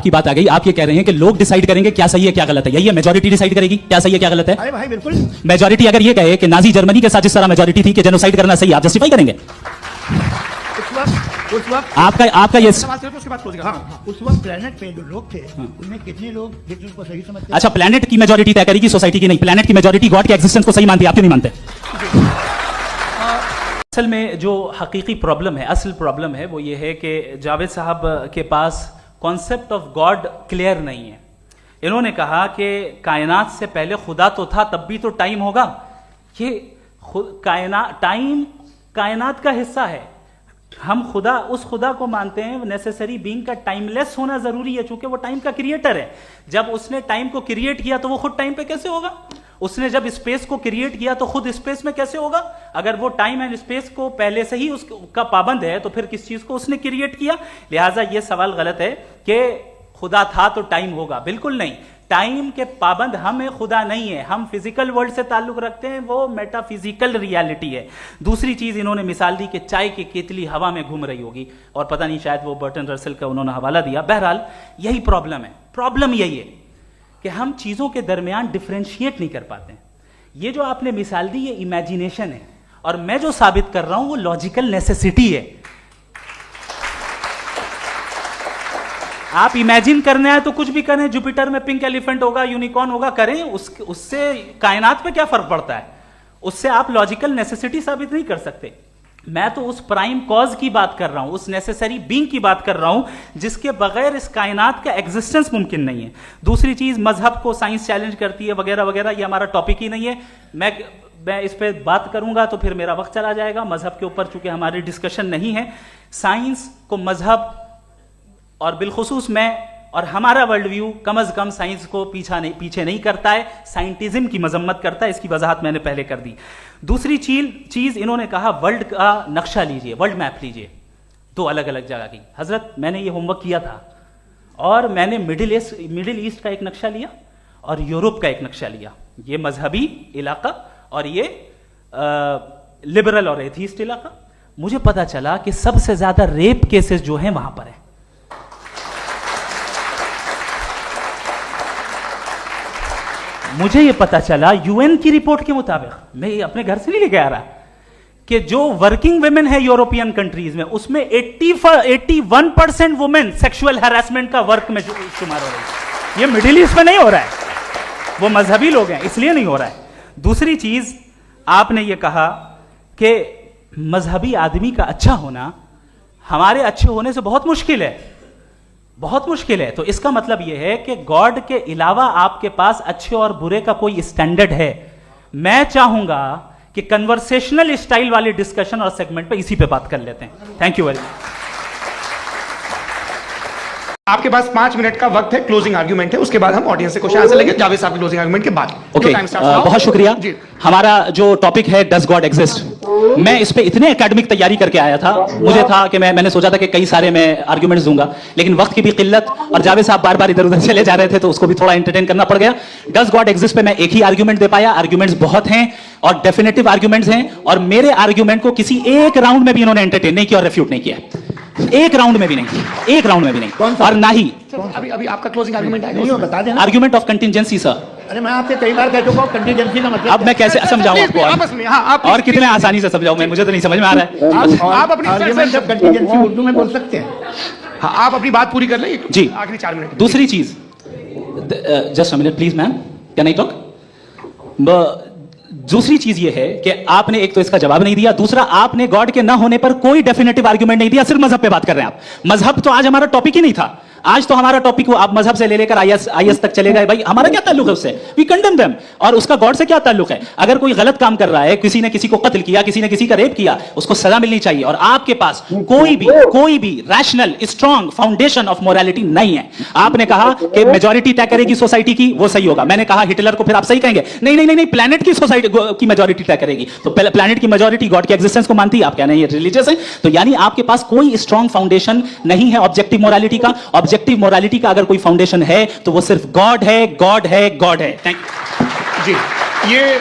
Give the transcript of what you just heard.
आपकी बात आ गई, आप ये कह रहे हैं कि लोग डिसाइड करेंगे क्या सही है क्या गलत है, यही है मेजॉरिटी डिसाइड करेगी क्या सही है क्या गलत है। अरे भाई बिल्कुल, मेजॉरिटी अगर ये कहे कि नाजी जर्मनी के साथ जिस तरह मेजॉरिटी थी कि जेनोसाइड करना सही, आप जस्टिफाई करेंगे? उस वक्त आपका ये सवाल करो तो उसके बाद क्लोज करो। हाँ, उस वक्त प्लेनेट पे जो लोग थे उनमें कितने लोग हिटलर को सही समझते? अच्छा, प्लेनेट की मेजॉरिटी तय करेगी, सोसाइटी की नहीं। प्लेनेट की मेजॉरिटी गॉड के एग्जिस्टेंस को सही मानती है, आप क्यों नहीं मानते? असल में जो हकीकी प्रॉब्लम है, असल प्रॉब्लम है वो ये है कि जावेद साहब के पास कॉन्सेप्ट ऑफ गॉड क्लियर नहीं है। इन्होंने कहा कि कायनात से पहले खुदा तो था, तब भी तो टाइम होगा। ये टाइम कायनात का हिस्सा है। हम खुदा, उस खुदा को मानते हैं नेसेसरी बीइंग का टाइमलेस होना जरूरी है, चूंकि वो टाइम का क्रिएटर है। जब उसने टाइम को क्रिएट किया तो वो खुद टाइम पे कैसे होगा? उसने जब स्पेस को क्रिएट किया तो खुद स्पेस में कैसे होगा? अगर वो टाइम एंड स्पेस को पहले से ही उसका पाबंद है तो फिर किस चीज को उसने क्रिएट किया? लिहाजा ये सवाल गलत है कि खुदा था तो टाइम होगा। बिल्कुल नहीं, टाइम के पाबंद हम हैं, खुदा नहीं है। हम फिजिकल वर्ल्ड से ताल्लुक रखते हैं, वो मेटाफिजिकल रियलिटी है। दूसरी चीज इन्होंने मिसाल दी कि चाय की केतली हवा में घूम रही होगी, और पता नहीं शायद वो बर्टन रसल का उन्होंने हवाला दिया। बहरहाल यही प्रॉब्लम है। प्रॉब्लम यही है कि हम चीजों के दरमियान डिफरेंशिएट नहीं कर पाते हैं। ये जो आपने मिसाल दी ये इमेजिनेशन है, और मैं जो साबित कर रहा हूं वो लॉजिकल नेसेसिटी है। आप इमेजिन करने आए तो कुछ भी करें, जुपिटर में पिंक एलिफेंट होगा, यूनिकॉर्न होगा, करें, उससे कायनात पे क्या फर्क पड़ता है? उससे आप लॉजिकल नेसेसिटी साबित नहीं कर सकते। मैं तो उस प्राइम कॉज की बात कर रहा हूं, उस नेसेसरी बीइंग की बात कर रहा हूं जिसके बगैर इस कायनात का एग्जिस्टेंस मुमकिन नहीं है। दूसरी चीज, मजहब को साइंस चैलेंज करती है वगैरह वगैरह, ये हमारा टॉपिक ही नहीं है। मैं इस पे बात करूंगा तो फिर मेरा वक्त चला जाएगा। मजहब के ऊपर चूंकि हमारी डिस्कशन नहीं है, साइंस को मजहब और बिलखुसूस मैं और हमारा वर्ल्ड व्यू कम अज कम साइंस को पीछे नहीं करता है, साइंटिज्म की मजम्मत करता है। इसकी वजाहत मैंने पहले कर दी। दूसरी चीज इन्होंने कहा वर्ल्ड का नक्शा लीजिए, वर्ल्ड मैप लीजिए, दो अलग अलग जगह की। हजरत, मैंने ये होमवर्क किया था और मैंने मिडिल ईस्ट का एक नक्शा लिया और यूरोप का एक नक्शा लिया। ये मजहबी इलाका और ये लिबरल और एथीस्ट इलाका। मुझे पता चला कि सबसे ज्यादा रेप केसेस जो हैं वहां पर है। मुझे ये पता चला यूएन की रिपोर्ट के मुताबिक, मैं ये अपने घर से नहीं लेके आ रहा, कि जो वर्किंग वुमेन है यूरोपियन कंट्रीज में, उसमें 81% वुमेन सेक्सुअल हैरेसमेंट का वर्क में शुमार हो रही है। ये मिडिल ईस्ट में नहीं हो रहा है, वो मजहबी लोग हैं इसलिए नहीं हो रहा है। दूसरी चीज, आपने ये कहा कि मजहबी आदमी का अच्छा होना हमारे अच्छे होने से बहुत मुश्किल है, बहुत मुश्किल है। तो इसका मतलब यह है कि गॉड के अलावा आपके पास अच्छे और बुरे का कोई स्टैंडर्ड है। मैं चाहूंगा कि कन्वर्सेशनल स्टाइल वाली डिस्कशन और सेगमेंट पे इसी पे बात कर लेते हैं। Thank you very much. आपके पास 5 मिनट का वक्त है, क्लोजिंग आर्गुमेंट है, उसके बाद हम ऑडियंस से क्वेश्चन आंसर लेंगे। जावेद साहब की क्लोजिंग आर्गुमेंट के बाद। ओके, बहुत शुक्रिया। हमारा जो टॉपिक है डज गॉड एग्जिस्ट, मैं इस पे इतने एकेडमिक तैयारी करके आया था, मुझे था कि मैंने सोचा था कि कई सारे मैं आर्गुमेंट्स दूंगा, लेकिन वक्त की भी किल्लत और जावेद साहब बार बार इधर उधर चले जा रहे थे तो उसको भी थोड़ा एंटरटेन करना पड़ गया। डज गॉड एग्जिस्ट पे मैं एक ही आर्गुमेंट दे पाया। आर्गुमेंट्स बहुत हैं और डेफिनेटिव आर्गुमेंट्स हैं, और मेरे आर्गुमेंट को किसी एक राउंड में भी इन्होंने एंटरटेन नहीं किया और रेफ्यूट नहीं किया, एक राउंड में भी नहीं, एक राउंड में भी नहीं। और ना ही अभी आपका क्लोजिंग आर्गुमेंट नहीं हो, बता देना। Argument of contingency sir. अरे मैं आपसे कई बार कह चुका हूं कंटीजेंसी का मतलब। अब मैं कैसे समझाऊं आपको और कितने आसानी से समझाऊं मैं, मुझे तो नहीं समझ में आ रहा है। आप अपनी आर्गुमेंट ऑफ कंटीजेंसी उर्दू में बोल सकते हैं। हाँ, आप अपनी बात पूरी कर लें जी, आखिरी 4 मिनट। दूसरी चीज, just a minute please ma'am, can I talk? दूसरी चीज ये है कि आपने एक तो इसका जवाब नहीं दिया, दूसरा आपने गॉड के ना होने पर कोई डेफिनेटिव आर्गुमेंट नहीं दिया, सिर्फ मजहब पे बात कर रहे हैं आप। मजहब तो आज हमारा टॉपिक ही नहीं था। आज तो हमारा टॉपिक वो आप मजहब से ले लेकर आईएस तक चले गए। भाई हमारा क्या ताल्लुक है उससे? We condemn them. और उसका गॉड से क्या ताल्लुक है? अगर कोई गलत काम कर रहा है, किसी ने किसी को कत्ल किया, किसी ने किसी का रेप किया, उसको सजा मिलनी चाहिए। और आपके पास कोई भी rational strong foundation of morality नहीं है। आपने कहा कि मेजॉरिटी तय करेगी सोसाइटी की, वो सही होगा। मैंने कहा हिटलर को, फिर आप सही कहेंगे नहीं नहीं नहीं, प्लेनेट की सोसाइटी की मेजॉरिटी तय करेगी। तो प्लेनेट की मेजॉरिटी गॉड के एग्जिस्टेंस को मानती है, आप कहना ये रिलीजियस है। तो यानी आपके पास कोई स्ट्रॉन्ग फाउंडेशन नहीं है ऑब्जेक्टिव मोरालिटी का। ऑब्जेक्टिव मोरालिटी का अगर कोई फाउंडेशन है तो वो सिर्फ गॉड है, गॉड है, गॉड है। थैंक यू जी। ये